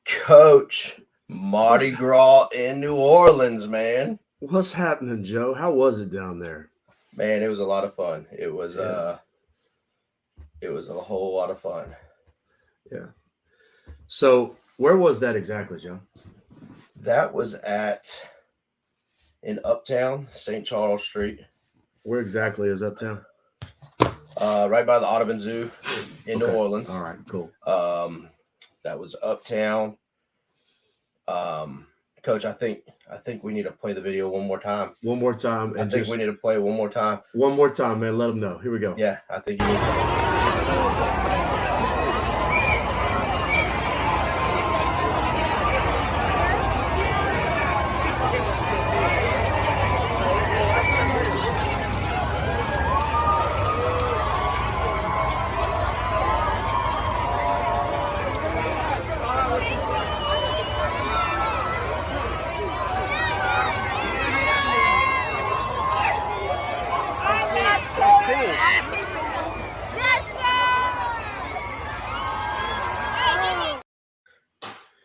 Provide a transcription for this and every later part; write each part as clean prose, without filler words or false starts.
Coach, Mardi Gras in New Orleans, man. What's happening, Joe? How was it down there? Man, it was a lot of fun. It was Yeah. it was a whole lot of fun. Yeah. So where was that exactly, Joe? That was in Uptown, St. Charles Street, Where exactly is Uptown? right by the Audubon Zoo in New Okay. Orleans. All right, cool. That was Uptown. Coach, I think we need to play the video one more time. One more time. I think we need to play it one more time. One more time, man. Let them know. Here we go. Yeah, I think you need to.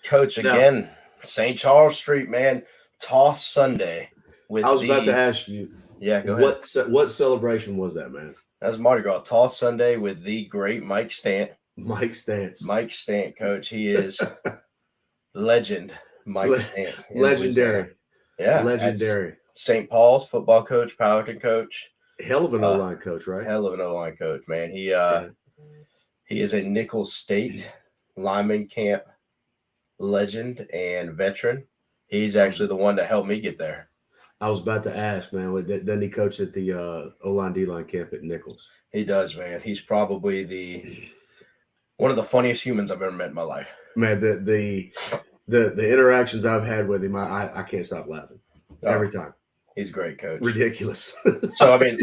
Coach, again, St. Charles Street, man. Toss Sunday. I was about to ask you. Yeah, go ahead. What celebration was that, man? That was Mardi Gras. Toss Sunday with the great Mike Stant. Mike Stant, Coach. He is legend. Mike Stant. Legendary. Yeah. Legendary. St. Paul's football coach, powerlifting coach. Hell of an O-line coach, right? Hell of an O-line coach, man. He is a Nichols State lineman camp legend and veteran. He's actually the one that helped me get there. I was about to ask, man. Doesn't he coach at the O-line D-line camp at Nichols? He does, man. He's probably one of the funniest humans I've ever met in my life. Man, the interactions I've had with him, I can't stop laughing every time. He's great, Coach. Ridiculous. So, I mean,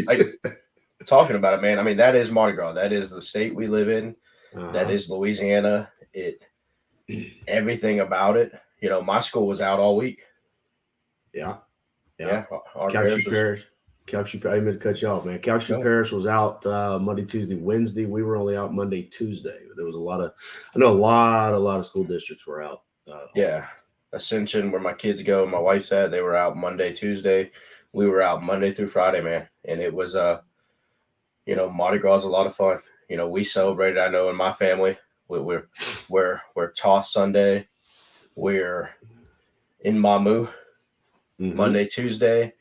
talking about it, man, I mean, that is Mardi Gras. That is the state we live in. That is Louisiana. Everything about it. You know, my school was out all week. Yeah. Calcutta Parish. I didn't mean to cut you off, man. Calcutta Parish was out Monday, Tuesday, Wednesday. We were only out Monday, Tuesday. There was a lot of school districts were out. Ascension, where my kids go, my wife's at, they were out Monday, Tuesday. We were out Monday through Friday, man. And it was, Mardi Gras is a lot of fun. You know, we celebrated, I know, in my family. We're Toss Sunday. We're in Mamu Monday, Tuesday.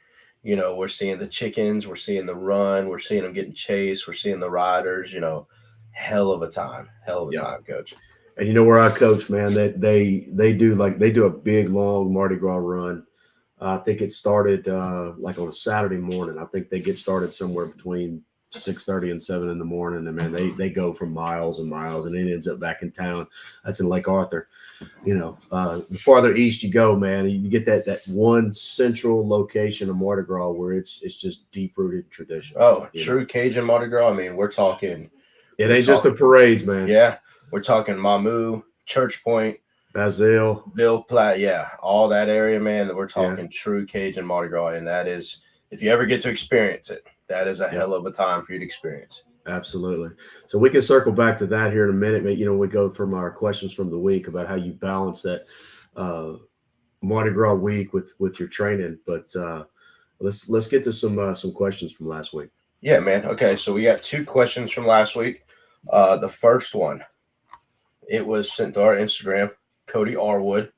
You know, we're seeing the chickens. We're seeing the run. We're seeing them getting chased. We're seeing the riders. You know, hell of a time, Coach. And you know where I coach, man, that they do a big long Mardi Gras run. I think it started like on a Saturday morning. I think they get started somewhere between 6:30 and 7 in the morning, and man, they go for miles and miles, and it ends up back in town. That's in Lake Arthur. You know, the farther east you go, man, you get that one central location of Mardi Gras where it's just deep rooted tradition. Oh, true Cajun Mardi Gras. I mean, we're talking. It ain't just the parades, man. Yeah, we're talking Mamu, Church Point, Basile, Ville Platte. Yeah, all that area, man. We're talking true Cajun Mardi Gras, and that is, if you ever get to experience it, that is a hell of a time for you to experience. Absolutely. So we can circle back to that here in a minute. But, we go from our questions from the week about how you balance that Mardi Gras week with your training. But let's get to some questions from last week. Yeah, man. Okay, so we got 2 questions from last week. The first one, it was sent to our Instagram, Cody Arwood.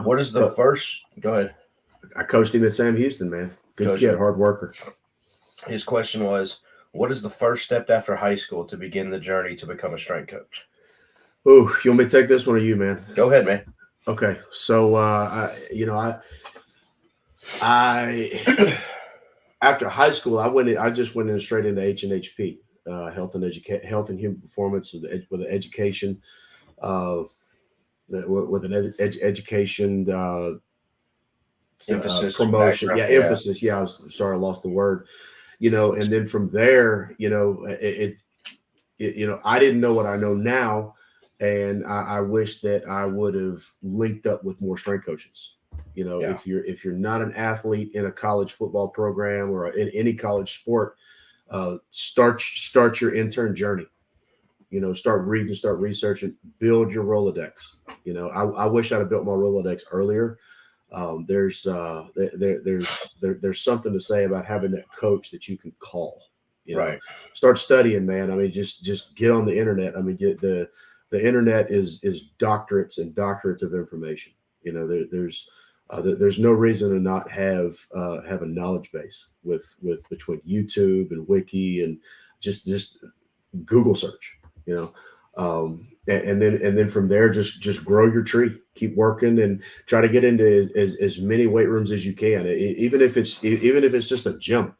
What is the first? Go ahead. I coached him at Sam Houston, man. Good kid, hard worker. His question was, what is the first step after high school to begin the journey to become a strength coach? Oh, you want me to take this one or you, man? Go ahead, man. Okay. So, I after high school, I just went in straight into H&HP, health and human performance with an education, with an education emphasis, promotion. Emphasis. Yeah, I lost the word. And then from there, I didn't know what I know now, and I wish that I would have linked up with more strength coaches. If you're not an athlete in a college football program or in any college sport, Start your intern journey. Start reading, start researching, build your Rolodex. I wish I'd have built my Rolodex earlier. There's something to say about having that coach that you can call. Right. Start studying, man. I mean, just get on the internet. I mean, the internet is doctorates and doctorates of information. There's no reason to not have a knowledge base with between YouTube and Wiki and just Google search. And then from there, just grow your tree, keep working, and try to get into as many weight rooms as you can, even if it's just a gym,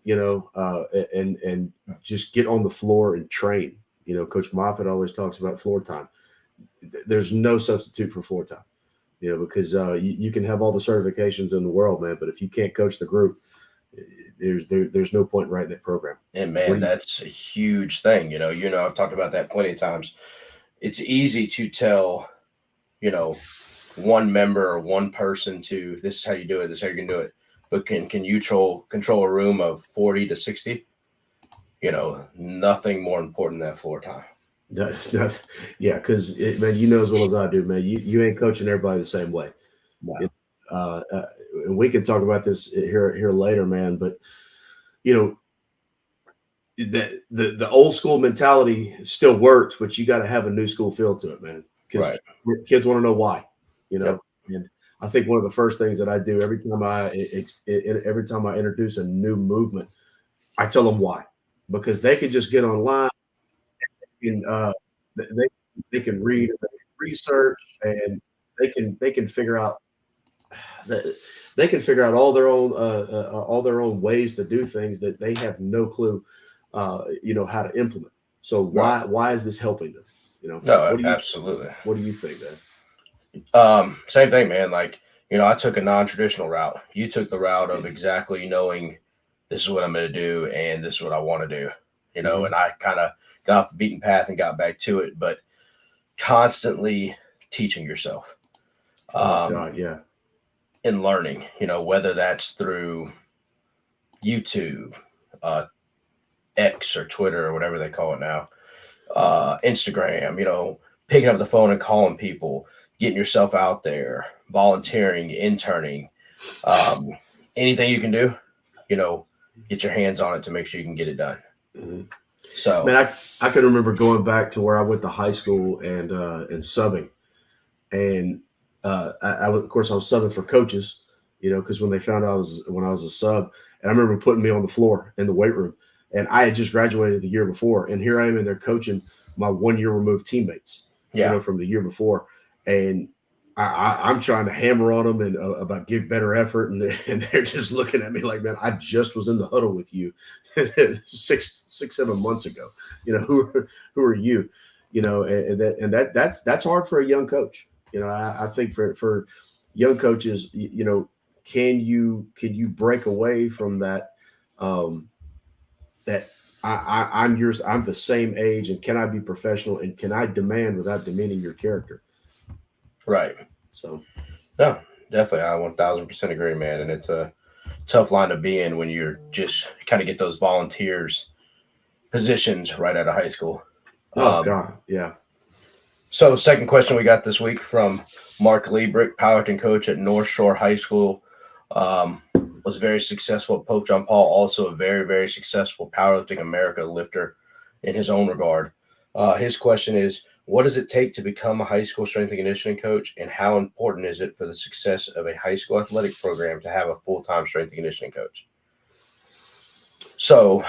and just get on the floor and train. Coach Moffitt always talks about floor time. There's no substitute for floor time, because you can have all the certifications in the world, man, but if you can't coach the group, there's no point in writing that program. And man, that's a huge thing. I've talked about that plenty of times. It's easy to tell, one member or one person to, this is how you do it, this is how you can do it. But can you control a room of 40 to 60? Nothing more important than that floor time. Yeah, because man, as well as I do, man, you ain't coaching everybody the same way. No. And we can talk about this here later, man. But the old school mentality still works, but you got to have a new school feel to it, man. Because kids want to know why. Yep. And I think one of the first things that I do every time I introduce a new movement, I tell them why, because they can just get online and they can read, they can research, and they can figure out all their own ways to do things that they have no clue how to implement. So why is this helping them? No, absolutely. What do you think, man? Same thing, man. Like, I took a non-traditional route. You took the route of exactly knowing this is what I'm going to do and this is what I want to do, and I kind of got off the beaten path and got back to it, but constantly teaching yourself. Yeah. And learning, whether that's through YouTube, X or Twitter or whatever they call it now, Instagram, picking up the phone and calling people, getting yourself out there, volunteering, interning, anything you can do, get your hands on it to make sure you can get it done. Mm-hmm. So, man, I can remember going back to where I went to high school and subbing, and of course I was subbing for coaches, because when they found out when I was a sub, and I remember putting me on the floor in the weight room, and I had just graduated the year before, and here I am in there coaching my 1 year removed teammates, from the year before, and I'm trying to hammer on them and about give better effort, and they're just looking at me like, man, I just was in the huddle with you 6-7 months ago. Who are you? That's hard for a young coach. I think for young coaches, can you break away from that? That I'm the same age, and can I be professional, and can I demand without demeaning your character? Right. So, no, definitely, I 1000% agree, man. And it's a tough line to be in when you're just kind of get those volunteers positions right out of high school. God, yeah. So, second question we got this week from Mark Liebrick, powerlifting coach at North Shore High School. Was very successful at Pope John Paul, also a very, very successful Powerlifting America lifter in his own regard. His question is, what does it take to become a high school strength and conditioning coach, and how important is it for the success of a high school athletic program to have a full-time strength and conditioning coach? So,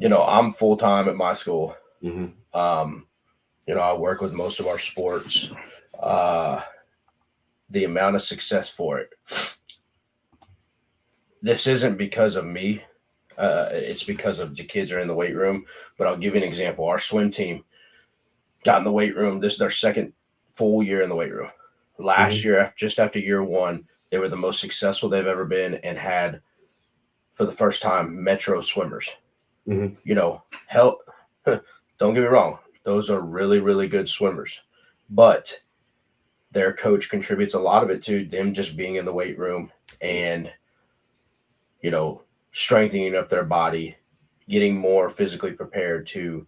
I'm full-time at my school. Mm-hmm. I work with most of our sports. The amount of success for it. This isn't because of me. It's because of the kids are in the weight room. But I'll give you an example. Our swim team got in the weight room. This is their second full year in the weight room. Last year, just after year one, they were the most successful they've ever been and had, for the first time, Metro swimmers. Hell, don't get me wrong. Those are really, really good swimmers. But their coach contributes a lot of it to them just being in the weight room and, strengthening up their body, getting more physically prepared to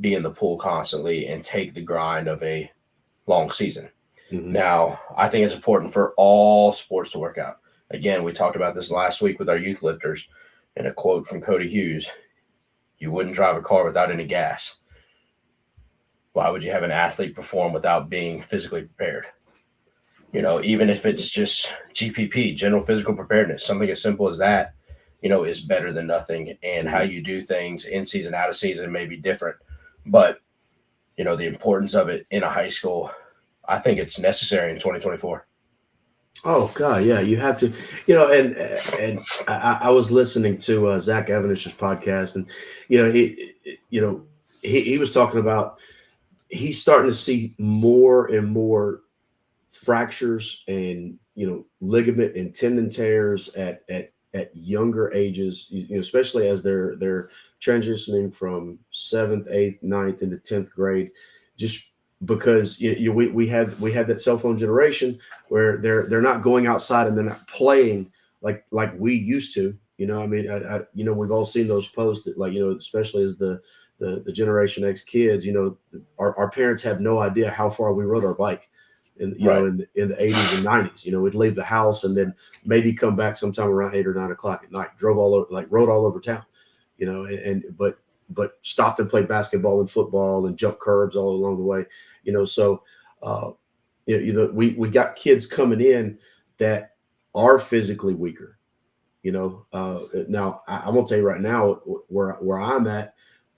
be in the pool constantly and take the grind of a long season. Mm-hmm. Now, I think it's important for all sports to work out. Again, we talked about this last week with our youth lifters, and a quote from Cody Hughes: "You wouldn't drive a car without any gas. Why would you have an athlete perform without being physically prepared?" Even if it's just GPP, general physical preparedness, something as simple as that, is better than nothing. And how Mm-hmm. you do things in season, out of season may be different. But, the importance of it in a high school, I think it's necessary in 2024. Oh God, yeah, you have to, and I was listening to Zach Evanish's podcast, and you know, he was talking about he's starting to see more and more fractures and ligament and tendon tears at younger ages, especially as they're transitioning from seventh, eighth, ninth into 10th grade, just because we had that cell phone generation where they're not going outside and they're not playing like we used to. I mean, we've all seen those posts that, like, especially as the Generation X kids, our parents have no idea how far we rode our bike in Right. in the 80s and 90s. We'd leave the house and then maybe come back sometime around 8 or 9 o'clock at night, drove all over, like rode all over town, but stopped and played basketball and football and jumped curbs all along the way. So uh, we got kids coming in that are physically weaker. Now I'm gonna tell you right now where I'm at,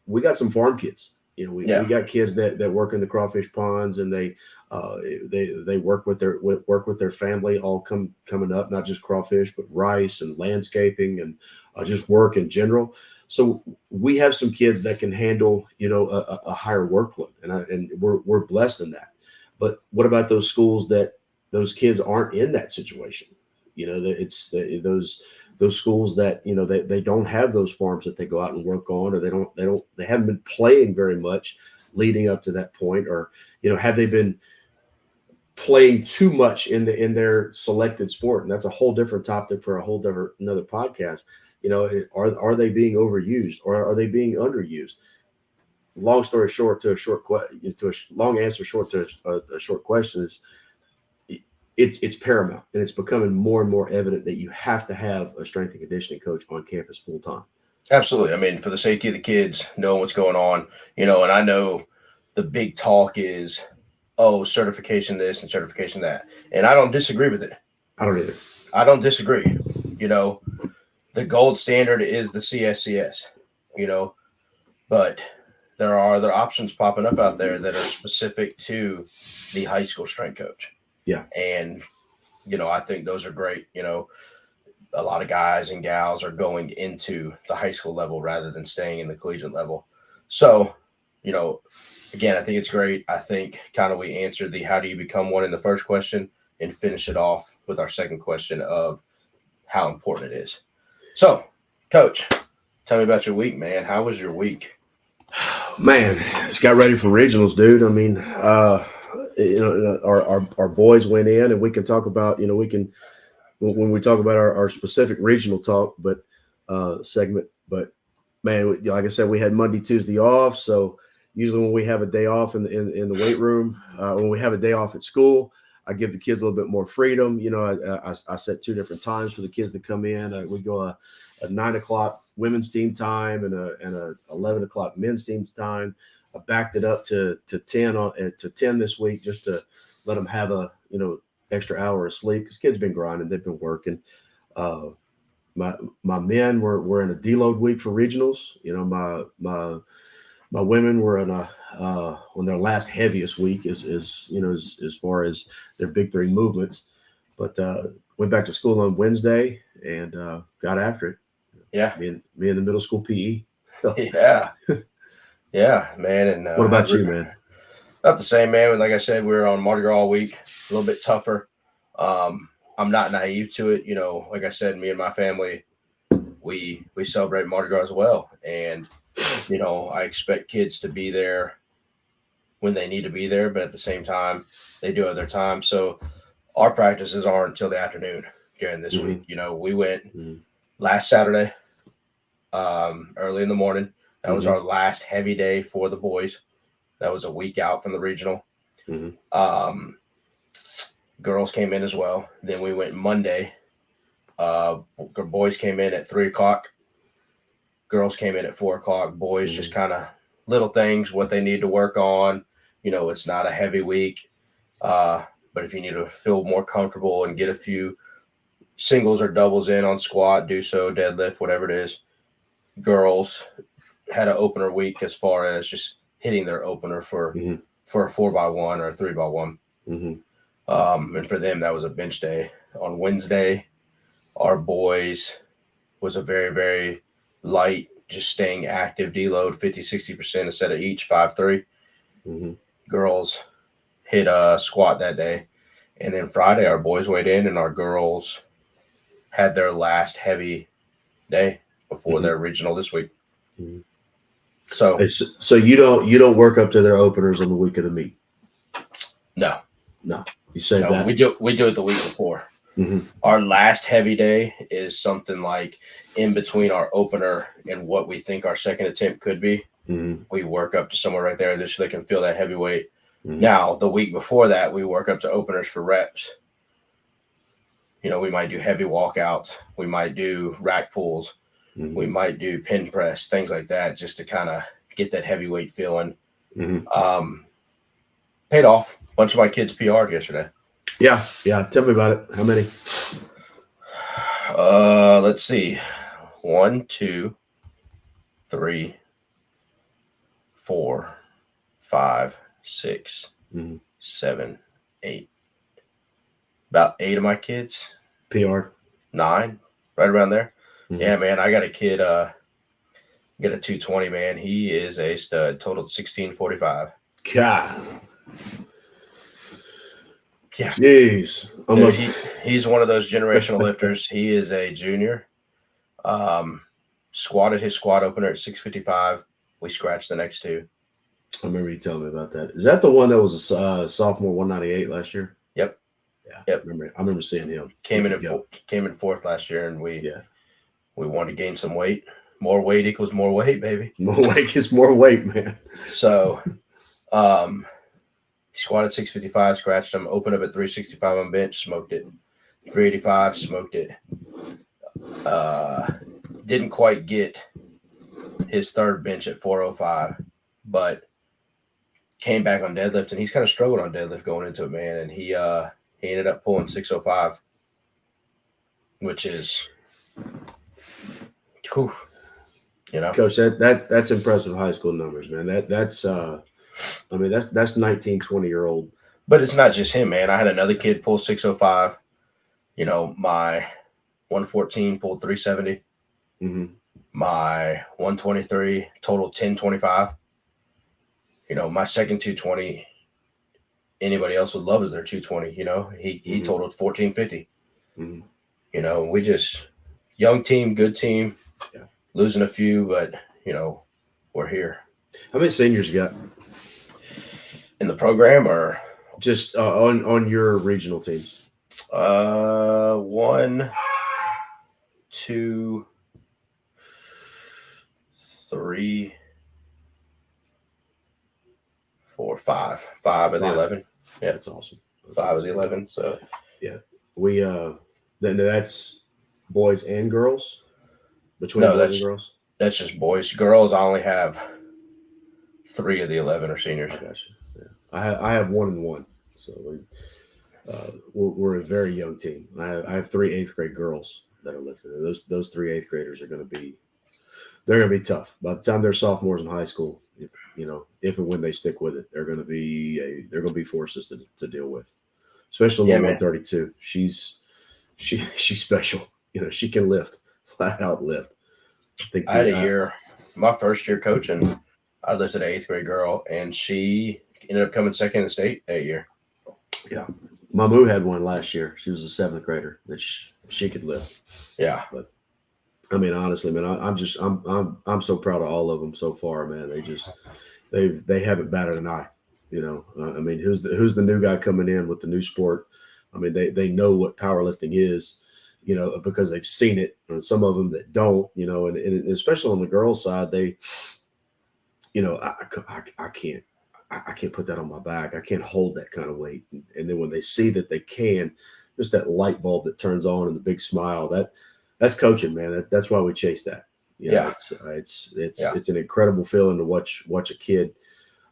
we got some farm kids. We Yeah. got kids that work in the crawfish ponds, and uh, they work with their family, all coming up, not just crawfish, but rice and landscaping and just work in general. So we have some kids that can handle a higher workload, and we're blessed in that. But what about those schools that those kids aren't in that situation? That it's those schools that they don't have those farms that they go out and work on, or they haven't been playing very much leading up to that point, or have they been playing too much in their selected sport? And that's a whole different topic for a whole different another podcast. Are they being overused, or are they being underused? Long story short, to a long answer short to a short question is, it's paramount, and it's becoming more and more evident that you have to have a strength and conditioning coach on campus full time. Absolutely. I mean, for the safety of the kids, knowing what's going on, and I know the big talk is, oh, certification this and certification that. And I don't disagree with it. I don't either. I don't disagree. The gold standard is the CSCS, but there are other options popping up out there that are specific to the high school strength coach. Yeah. And, I think those are great. A lot of guys and gals are going into the high school level rather than staying in the collegiate level. So, again, I think it's great. I think kind of we answered the how do you become one in the first question, and finish it off with our second question of how important it is. So, Coach, tell me about your week, man. How was your week? Man, just got ready for regionals, dude. I mean, our boys went in, and we can talk about, we can, when we talk about our specific regional talk, but segment. But man, like I said, we had Monday, Tuesday off. So usually when we have a day off in the weight room, when we have a day off at school, I give the kids a little bit more freedom. I set 2 different times for the kids to come in. We go a 9 o'clock women's team time and a 11 o'clock men's team time. I backed it up to 10 this week, just to let them have a extra hour of sleep, because kids been grinding, they've been working. My men were in a deload week for regionals. My women were in on their last heaviest week, as far as their big 3 movements. But went back to school on Wednesday and got after it. Yeah. Me and the middle school PE. Yeah. Yeah, man. And what about you, man? Not the same, man. Like I said, we were on Mardi Gras all week, a little bit tougher. I'm not naive to it. Like I said, me and my family, we celebrate Mardi Gras as well. And, I expect kids to be there when they need to be there, but at the same time, they do have their time. So our practices aren't until the afternoon during this week. We went, last Saturday, early in the morning. That was Mm-hmm. our last heavy day for the boys. That was a week out from the regional. Mm-hmm. Um, girls came in as well. Then we went Monday. Boys came in at 3 o'clock. Girls came in at 4 o'clock. Boys just Mm-hmm. kind of little things, what they need to work on. It's not a heavy week. But if you need to feel more comfortable and get a few singles or doubles in on squat, do so, deadlift, whatever it is. Girls had an opener week as far as just hitting their opener for Mm-hmm. a 4x1 or a 3x1. Mm-hmm. And for them, that was a bench day. On Wednesday, our boys was a very, very light, just staying active deload, 50-60% instead of each, 5-3. Mm-hmm. Girls hit a squat that day. And then Friday, our boys weighed in and our girls had their last heavy day before Mm-hmm. their regional this week. Mm-hmm. So, So you don't work up to their openers on the week of the meet. no, No, you save no, that. we do it the week before. Mm-hmm. Our last heavy day is something like in between our opener and what we think our second attempt could be. Mm-hmm. We work up to somewhere right there just so they can feel that heavy weight. Mm-hmm. Now, the week before that, we work up to openers for reps. We might do heavy walkouts. We might do rack pulls. Mm-hmm. We might do pin press, things like that, just to kind of get that heavyweight feeling. Mm-hmm. Paid off. A bunch of my kids PR'd yesterday. Yeah. Tell me about it. How many? Let's see. 1, 2, 3, 4, 5, 6, Mm-hmm. 7, 8. About 8 of my kids. PR. 9, right around there. Mm-hmm. Yeah, man. I got a kid. Get a 220, man. He is a stud. Totaled 1645. God. Yeah. Jeez. Dude, he's one of those generational lifters. He is a junior. Squatted his squat opener at 655. We scratched the next two. I remember you telling me about that. Is that the one that was a sophomore 198 last year? Yep. Yeah. Yep. I remember seeing him. Came in fourth last year, and we wanted to gain some weight. More weight equals more weight, baby. More weight is more weight, man. So, he squatted 655, scratched him, opened up at 365 on bench, smoked it. 385, smoked it. Didn't quite get his third bench at 405, but came back on deadlift, and he's kind of struggled on deadlift going into it, man. And he ended up pulling 605, which is, whew, Coach, that's impressive high school numbers, man. That's 19, 20-year-old. But it's not just him, man. I had another kid pull 605. My 114 pulled 370. Mm-hmm. My 123 total 1025. My second 220, anybody else would love is their 220. He Mm-hmm. totaled 1450. Mm-hmm. We just young team, good team. Yeah. Losing a few, but we're here. How many seniors you got In the program, or just on your regional teams? 1, 2, 3, 4, 5. 5 of the 11. Yeah, that's awesome. 5 of the 11. So yeah, we then that's boys and girls. Between no, boys and girls. That's just boys. Girls, I only have 3 of the 11 are seniors. I got you. Yeah. I have 1 and 1. So we're a very young team. I have 3 8th grade girls that are lifting. Those 3 8th graders are going to be tough. By the time they're sophomores in high school, if and when they stick with it, they're going to be forces to deal with. Especially the 132. She's special. She can lift, flat out lift. I had a year, my first year coaching, I lifted an 8th grade girl, and she ended up coming second in the state that year. Yeah. Mamu had one last year. She was a 7th grader that she could lift. Yeah. But I mean, honestly, man, I'm so proud of all of them so far, man. They haven't batted an eye. I mean, who's the new guy coming in with the new sport? I mean, they know what powerlifting is. because they've seen it, and some of them that don't, and especially on the girls' side, they, I can't. I can't put that on my back. I can't hold that kind of weight. And then when they see that they can, just that light bulb that turns on and the big smile, that's coaching, man. That's why we chase that. Yeah. It's an incredible feeling to watch a kid,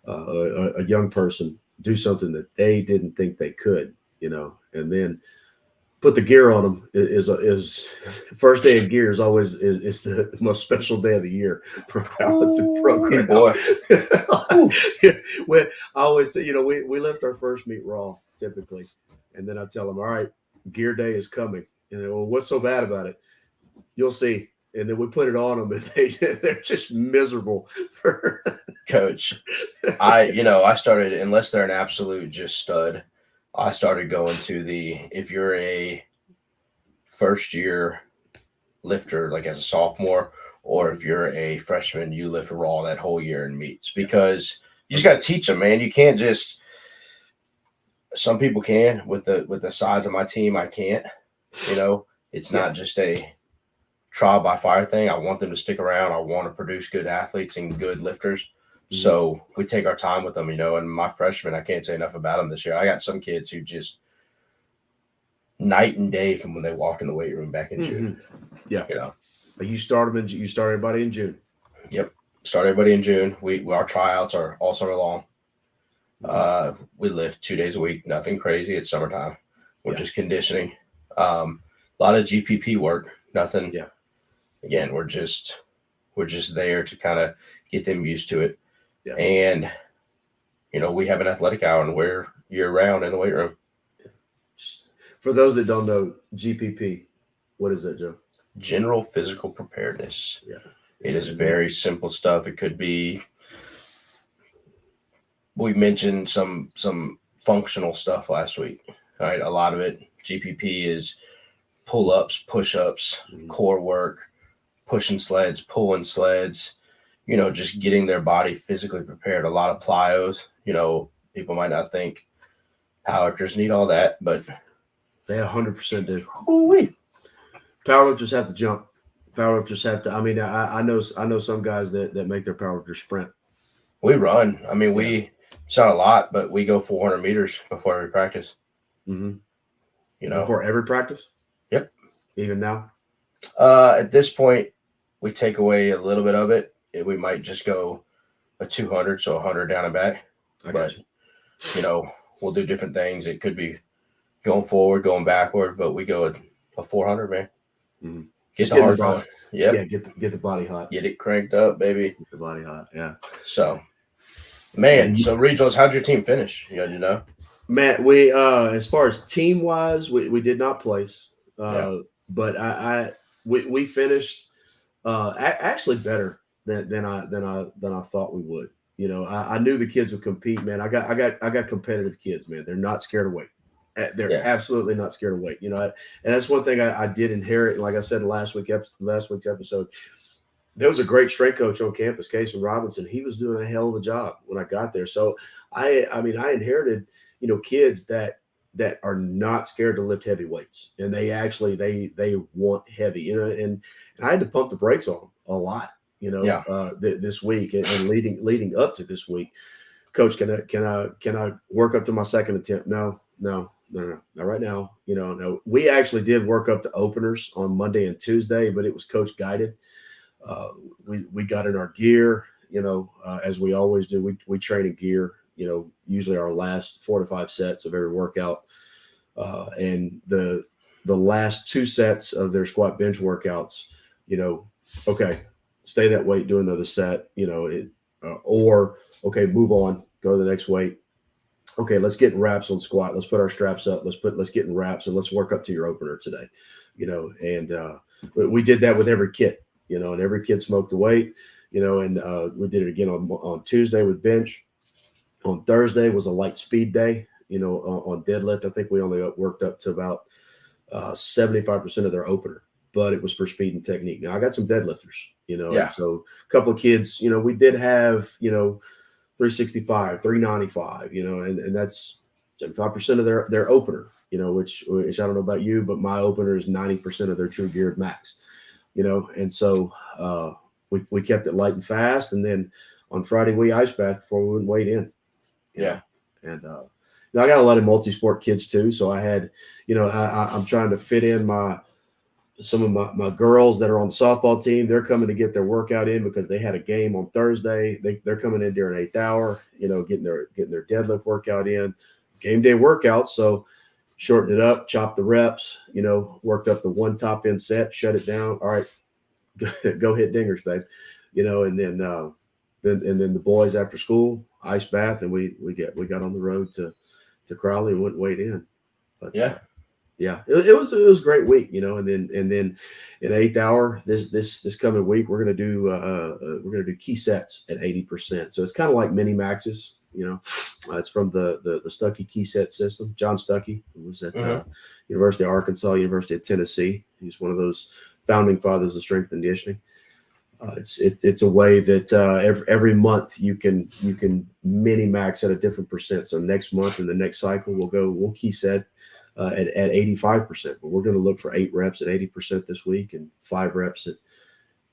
a young person do something that they didn't think they could, and then put the gear on them is first day of gear is the most special day of the year for a powerlifting program. Boy. I always say, we lift our first meet raw typically, and then I tell them, all right, gear day is coming. And they, well, what's so bad about it? You'll see. And then we put it on them, and they're just miserable. Coach, I started, unless they're an absolute just stud, I started going to if you're a first year lifter, like as a sophomore, or if you're a freshman, you lift raw that whole year in meets, because you just got to teach them, man. You can't just, some people can with the size of my team. I can't, it's not just a trial by fire thing. I want them to stick around. I want to produce good athletes and good lifters. So we take our time with them, and my freshmen, I can't say enough about them this year. I got some kids who just night and day from when they walked in the weight room back in June. Yeah. You start everybody in June. Yep. Start everybody in June. Our tryouts are all summer long. We lift 2 days a week, nothing crazy. It's summertime. We're just conditioning. A lot of GPP work, nothing. Yeah. Again, we're just there to kind of get them used to it. Yeah. And, we have an athletic hour and we're year round in the weight room. For those that don't know, GPP, what is that, Joe? General physical preparedness. Yeah. It is very simple stuff. It could be, we mentioned some functional stuff last week, right? A lot of it, GPP is pull-ups, push-ups, core work, pushing sleds, pulling sleds, just getting their body physically prepared. A lot of plyos, people might not think powerlifters need all that, but they 100% do. Ooh-wee. Powerlifters have to jump. Powerlifters have to. I mean, I know some guys that make their powerlifters sprint. We run. I mean, it's not a lot, but we go 400 meters before every practice. Before every practice. Yep. Even now. At this point, we take away a little bit of it. We might just go a 200, so 100 down and back. But we'll do different things. It could be going forward, going backward, but we go a 400, man. Mm-hmm. Get the heart going. Yep. Yeah, get the body hot. Get it cranked up, baby. Get the body hot, yeah. So, man, so regionals, how'd your team finish? Matt, we as far as team wise, we did not place, but we finished actually better than I thought we would. I knew the kids would compete, man. I got competitive kids, man. They're not scared of weight. They're absolutely not scared of weight. And that's one thing I did inherit. Like I said in last week's episode, there was a great strength coach on campus, Casey Robinson. He was doing a hell of a job when I got there. So I inherited, kids that are not scared to lift heavy weights, and they actually they want heavy, and I had to pump the brakes on them a lot, this week and leading up to this week. Coach, can I work up to my second attempt? No, not right now. No. We actually did work up to openers on Monday and Tuesday, but it was coach guided. We got in our gear, as we always do. We train in gear, usually our last 4 to 5 sets of every workout. And the last 2 sets of their squat bench workouts, okay, stay that weight, do another set, or okay, move on, go to the next weight. Okay, let's get in wraps on squat. Let's put our straps up. Let's get in wraps and let's work up to your opener today, and we did that with every kid, and every kid smoked the weight, and we did it again on Tuesday with bench. On Thursday was a light speed day, on deadlift. I think we only worked up to about 75% of their opener, but it was for speed and technique. Now I got some deadlifters, and so a couple of kids, we did have, 365, 395, and that's 75% of their opener. which I don't know about you, but my opener is 90% of their true geared max, and so we kept it light and fast, and then on Friday we ice bath before we wouldn't wait in, you Yeah. know, and I got a lot of multi-sport kids too, so I had, I'm trying to fit in some of my girls that are on the softball team. They're coming to get their workout in because they had a game on Thursday. They're coming in during 8th hour, getting their deadlift workout in, game day workout. So shorten it up, chop the reps, worked up the one top end set, shut it down. All right, go hit dingers, babe. And then the boys after school, ice bath, and we got on the road to Crowley and went weighed in. But Yeah. yeah, it was a great week, and then in 8th hour this coming week we're gonna do key sets at 80%. So it's kind of like mini maxes, it's from the Stuckey key set system. John Stuckey, who was at University of Arkansas, University of Tennessee. He's one of those founding fathers of strength and conditioning. It's a way that every month you can mini max at a different percent. So next month and the next cycle we'll key set at 85%, but we're going to look for 8 reps at 80% this week, and 5 reps at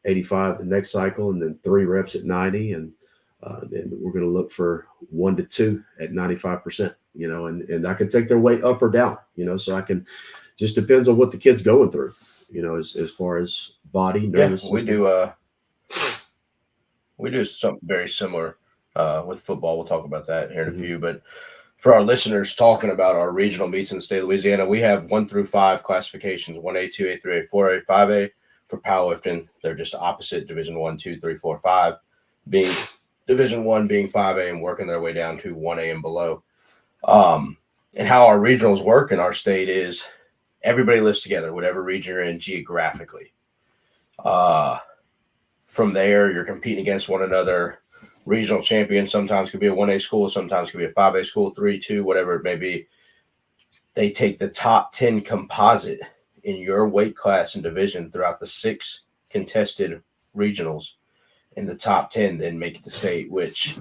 85 the next cycle, and then 3 reps at 90, and then we're going to look for 1 to 2 at 95%. And I can take their weight up or down. So I can, just depends on what the kid's going through. As far as body, nervous system. We do something very similar with football. We'll talk about that here in a few, but for our listeners, talking about our regional meets in the state of Louisiana, we have 1 through 5 classifications: 1A, 2A, 3A, 4A, 5A. For powerlifting, they're just opposite: Division 1, 2, 3, 4, 5, being Division 1 being 5A and working their way down to 1A and below. And how our regionals work in our state is everybody lives together, whatever region you're in geographically. From there, you're competing against one another. Regional champion sometimes could be a 1A school, sometimes could be a 5A school, 3, 2, whatever it may be. They take the top 10 composite in your weight class and division throughout the 6 contested regionals, and the top 10 then make it to state, which,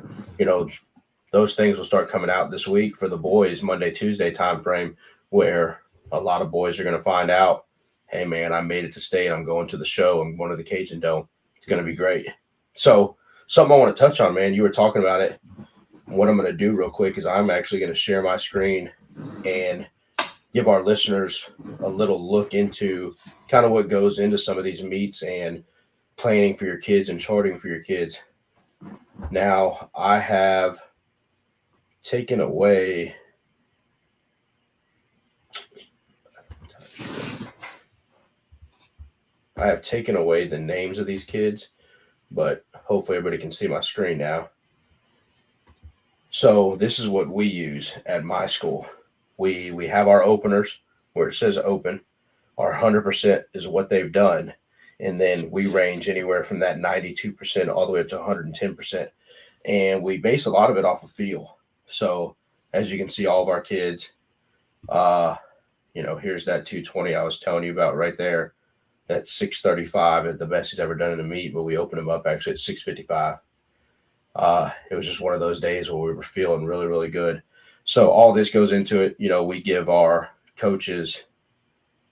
those things will start coming out this week for the boys, Monday, Tuesday time frame, where a lot of boys are going to find out, hey, man, I made it to state. I'm going to the show. I'm going to the Cajun Dome. It's going to be great. So something I want to touch on, man, you were talking about it. What I'm going to do real quick is I'm actually going to share my screen and give our listeners a little look into kind of what goes into some of these meets and planning for your kids and charting for your kids. Now, I have taken away the names of these kids, but hopefully everybody can see my screen now. So this is what we use at my school. We have our openers where it says open. Our 100% is what they've done. And then we range anywhere from that 92% all the way up to 110%. And we base a lot of it off of feel. So as you can see, all of our kids, here's that 220 I was telling you about right there. That's 635 at the best he's ever done in a meet, but we opened him up actually at 655. It was just one of those days where we were feeling really, really good. So all this goes into it. We give our coaches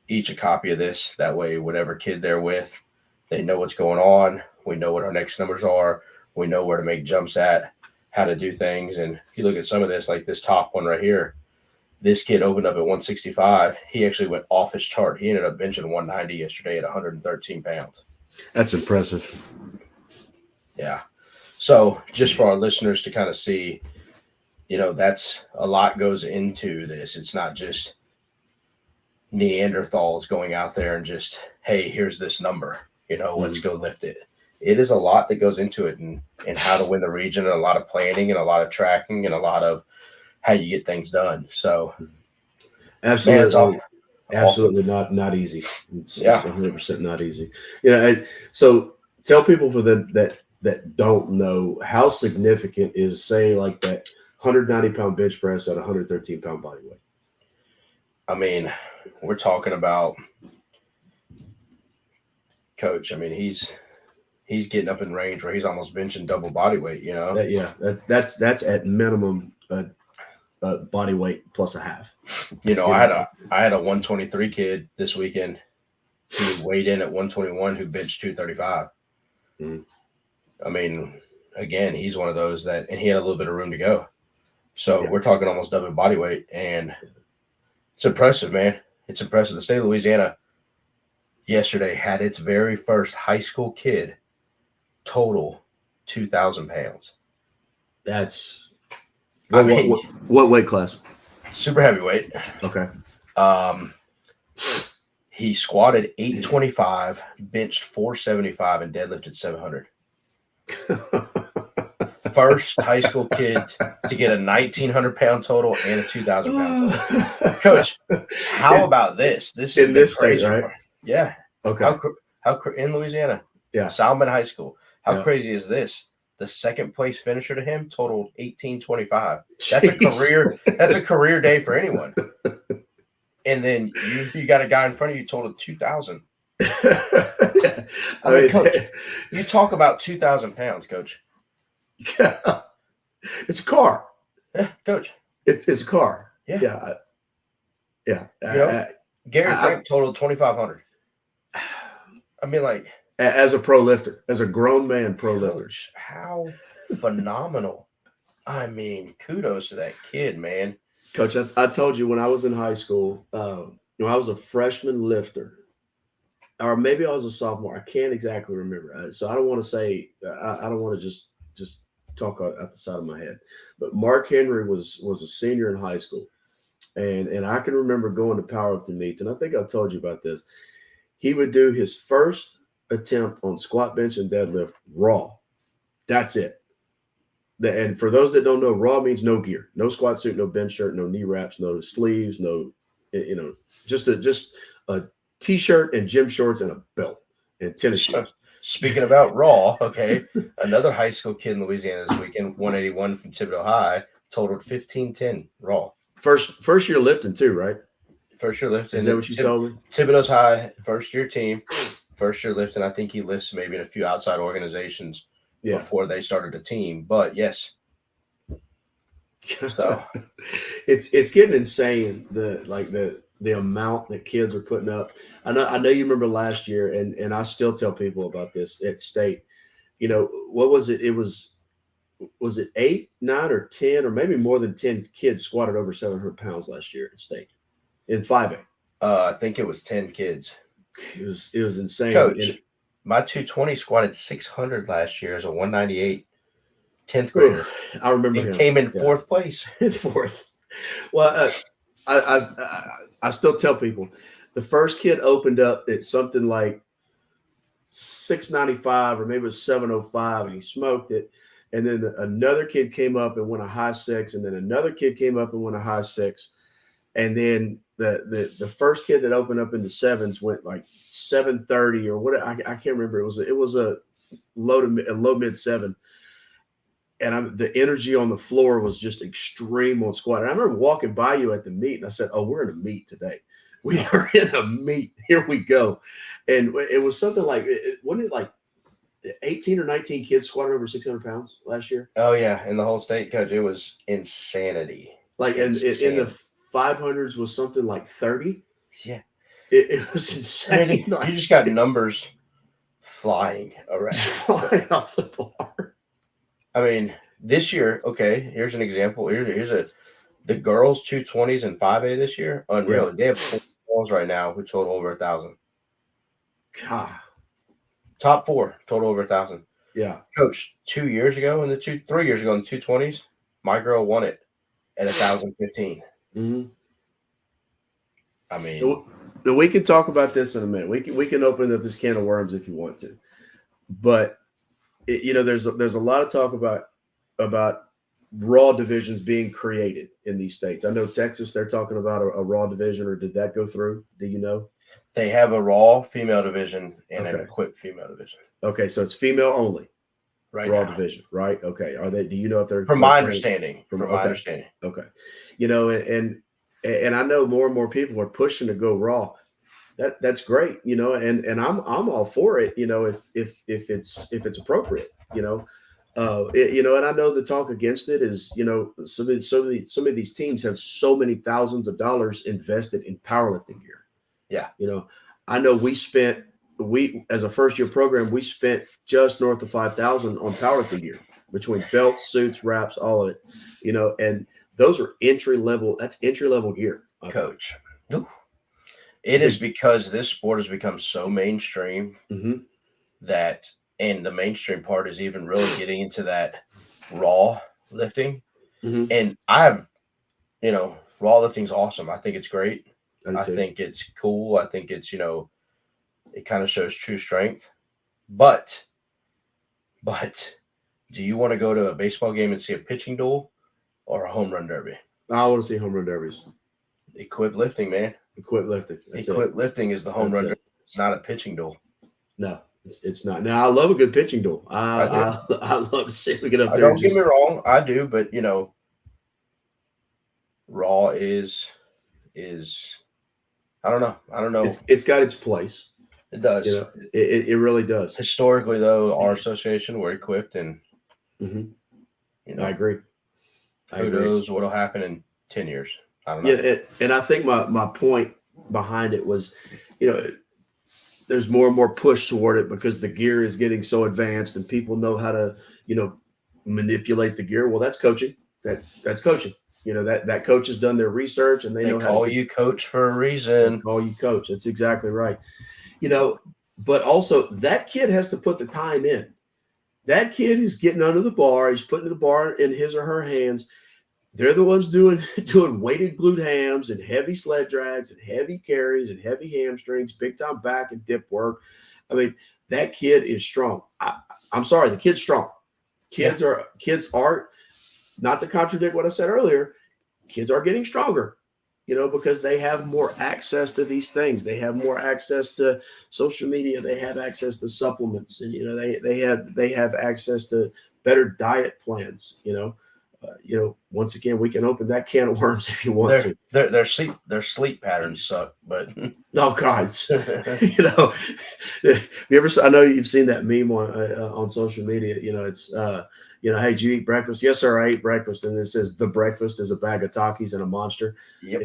each a copy of this. That way, whatever kid they're with, they know what's going on. We know what our next numbers are. We know where to make jumps at, how to do things. And if you look at some of this, like this top one right here, this kid opened up at 165. He actually went off his chart. He ended up benching 190 yesterday at 113 pounds. That's impressive. Yeah. So just for our listeners to kind of see, that's a lot goes into this. It's not just Neanderthals going out there and just, hey, here's this number, let's go lift it. It is a lot that goes into it, and how to win the region, and a lot of planning and a lot of tracking and a lot of how you get things done. So absolutely, awesome. not easy. It's 100% not easy. So tell people for them that don't know, how significant is, say, like that 190-pound bench press at 113-pound body weight. I mean, we're talking about, Coach. I mean, he's getting up in range where he's almost benching double body weight. That's at minimum body weight plus a half. I had a 123 kid this weekend who weighed in at 121 who benched 235. Mm. I mean, again, he's one of those that, and he had a little bit of room to go. So Yeah. we're talking almost double body weight, and it's impressive, man. It's impressive. The state of Louisiana yesterday had its very first high school kid total 2,000 pounds. That's I mean, what weight class? super heavyweight. Okay. He squatted 825, benched 475, and deadlifted 700. First high school kid to get a 1,900-pound total and a 2,000-pound total. Coach, how about this? This is in the this state, crazy right? part. Yeah. Okay. How in Louisiana? Yeah. Salmon High School. How Yeah. crazy is this? The second place finisher to him totaled 1825. Jeez. That's a career day for anyone. And then you got a guy in front of you totaled 2,000. I mean, Coach, you talk about 2,000 pounds, Coach. Yeah. It's a car. Yeah, Coach. It's a car. Yeah. Yeah. Gary Frank totaled 2,500. I mean, like, as a pro lifter, as a grown man pro lifter. How phenomenal. I mean, kudos to that kid, man. Coach, I told you when I was in high school, I was a freshman lifter, or maybe I was a sophomore. I can't exactly remember. So I don't want to say, I don't want to just talk at the side of my head. But Mark Henry was a senior in high school. And I can remember going to powerlifting meets, and I think I told you about this. He would do his first attempt on squat, bench, and deadlift raw. That's it. And for those that don't know, raw means no gear, no squat suit, no bench shirt, no knee wraps, no sleeves, no, just a t-shirt and gym shorts and a belt and tennis shoes. Speaking about raw, okay, another high school kid in Louisiana this weekend, 181 from Thibodeau High, totaled 1510 raw. First year lifting too, right? First year lifting. Is that what you told me? Thibodeau's High, first year team, first year lifting. I think he lifts maybe in a few outside organizations before they started a team. But yes. So it's getting insane, the amount that kids are putting up. I know you remember last year, and I still tell people about this at state. What was it? It was it 8, 9, or 10, or maybe more than 10 kids squatted over 700 pounds last year at state in 5A? I think it was 10 kids. It was insane. Coach, my 220 squatted 600 last year as a 198 10th grader. I remember and him. Came in fourth place. Fourth. Well, I still tell people the first kid opened up at something like 695 or maybe it was 705, and he smoked it. And then another kid came up and went a high 6, and then another kid came up and went a high 6, and then the first kid that opened up in the 7s went like 730 or what, I can't remember. It was a low mid 7, and the energy on the floor was just extreme on squat. And I remember walking by you at the meet, and I said, "Oh, we're in a meet today. We are in a meet. Here we go." And it was something like, wasn't it like 18 or 19 kids squatted over 600 pounds last year? Oh yeah, in the whole state, Coach, it was insanity. Like in the 500s was something like 30. Yeah, it was insane. You just got numbers flying around, flying off the bar. I mean, this year, okay, here's an example. Here's the girls 220s and 5A this year, unreal. Yeah. They have 4 girls right now who total over 1,000. God. Top 4 total over 1,000. Yeah. Coach, 3 years ago in the 220s, my girl won it at 1,015. Mm-hmm. I mean, we can talk about this in a minute. We can open up this can of worms if you want to, but there's a lot of talk about raw divisions being created in these states. I know Texas, they're talking about a raw division, or did that go through? Do you know? They have a raw female division and an equipped female division. Okay, so it's female only. Right. Raw division, right? Okay. Are they? Do you know if they're? From my understanding. Okay. And I know more and more people are pushing to go raw. That's great, and I'm all for it, if it's appropriate, And I know the talk against it is, some of these teams have so many thousands of dollars invested in powerlifting gear. Yeah. I know we as a first year program, we spent just north of 5,000 on powerlifting gear between belts, suits, wraps, all of it. And those are entry level. That's entry level gear, Coach. It is because this sport has become so mainstream that, and the mainstream part is even really getting into that raw lifting. And raw lifting is awesome. I think it's great. I think it's cool. I think it's, it kind of shows true strength. But do you want to go to a baseball game and see a pitching duel or a home run derby? I want to see home run derbies. Equip lifting, man. Equip lifting. Equip lifting is the home run derby. It's not a pitching duel. No, it's not. Now, I love a good pitching duel. I love to see if we get up there. Don't get me wrong, I do, but raw is I don't know. It's got its place. It does. It really does. Historically, though, our association, we're equipped, and I agree. Who knows what'll happen in 10 years? I don't know. Yeah, and I think my point behind it was, there's more and more push toward it because the gear is getting so advanced and people know how to, manipulate the gear. Well, that's coaching. That's coaching. That coach has done their research and they know how to call you coach for a reason. Call you coach. That's exactly right. But also that kid has to put the time in. That kid is getting under the bar. He's putting the bar in his or her hands. They're the ones doing weighted glute hams and heavy sled drags and heavy carries and heavy hamstrings, big time back and dip work. I mean, that kid is strong. I'm sorry, the kid's strong. Kids are, not to contradict what I said earlier, kids are getting stronger, because they have more access to these things. They have more access to social media. They have access to supplements, and they have access to better diet plans. Once again, we can open that can of worms if you want to. Their sleep patterns suck, but oh God, I know you've seen that meme on social media. It's hey, did you eat breakfast? Yes, sir, I ate breakfast. And it says the breakfast is a bag of Takis and a Monster. Yep.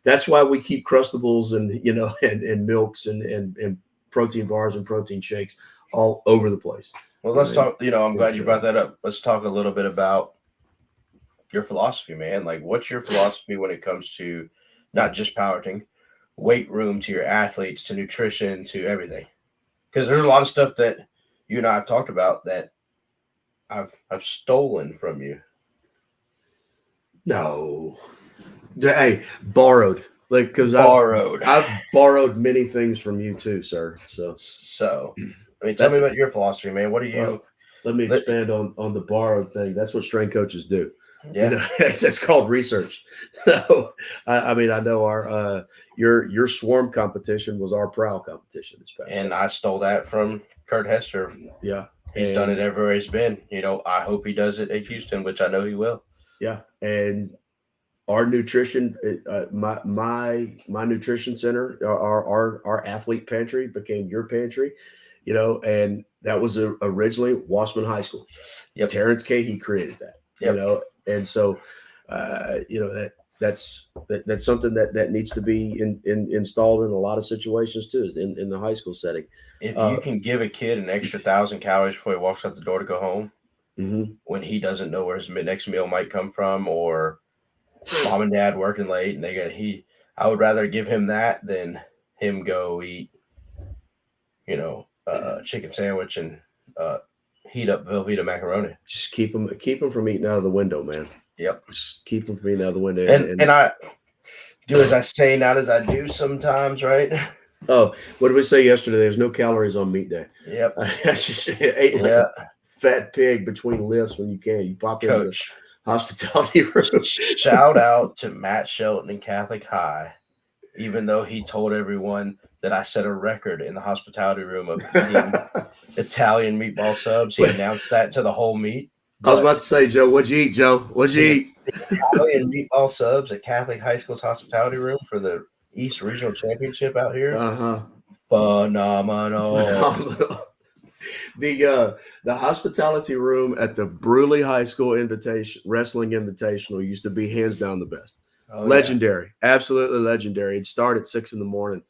That's why we keep Crustables and and milks and protein bars and protein shakes all over the place. Well, let's talk. I'm glad you brought that up. Let's talk a little bit about your philosophy, man. Like, what's your philosophy when it comes to not just powerlifting, weight room, to your athletes, to nutrition, to everything? Because there's a lot of stuff that you and I have talked about that I've stolen from you. No, hey, borrowed. Because I've borrowed many things from you too, sir. So. I mean, tell me about your philosophy, man. What do you? Let me expand on the borrowed thing. That's what strength coaches do. Yeah, it's called research. So, I know your swarm competition was our prowl competition this past. And I stole that from Kurt Hester. Yeah, he's done it everywhere he's been. I hope he does it at Houston, which I know he will. Yeah, and our nutrition, my nutrition center, our athlete pantry became your pantry. And that was originally Wasserman High School. Yep. Terrence Cahey created that. Yep. And so that's something that needs to be installed in a lot of situations too, is in the high school setting. If you can give a kid an extra 1,000 calories before he walks out the door to go home, when he doesn't know where his next meal might come from, or mom and dad working late and I would rather give him that than him go eat, chicken sandwich and heat up Velveeta macaroni. Just keep them from eating out of the window, man. Yep. Just keep them from eating out of the window. And I do as I say, not as I do sometimes, right? Oh, what did we say yesterday? There's no calories on meat day. Yep. I just ate like a fat pig between lifts when you can. You pop into the hospitality room. Shout out to Matt Shelton and Catholic High, even though he told everyone that I set a record in the hospitality room of eating Italian meatball subs. He announced that to the whole meet. I was about to say, Joe, what'd you eat, Joe? What'd you eat? Italian meatball subs at Catholic High School's hospitality room for the East Regional Championship out here. Uh-huh. Phenomenal. The hospitality room at the Bruley High School Wrestling Invitational used to be hands down the best. Oh yeah, Legendary, absolutely legendary. It'd start at 6 in the morning,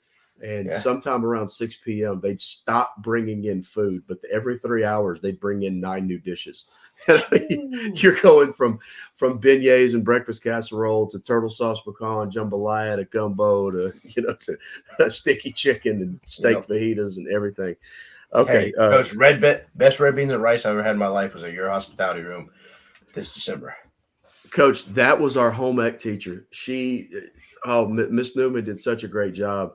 and yeah. sometime around 6 p.m. they'd stop bringing in food, but every 3 hours they'd bring in 9 new dishes. And I mean, Ooh. you're going from beignets and breakfast casserole to turtle sauce pecan jambalaya to gumbo to to sticky chicken and steak Yep. fajitas and everything. Okay, Hey, Coach, best red beans and rice I ever had in my life was at your hospitality room this December. Coach, that was our home ec teacher. Miss Newman did such a great job.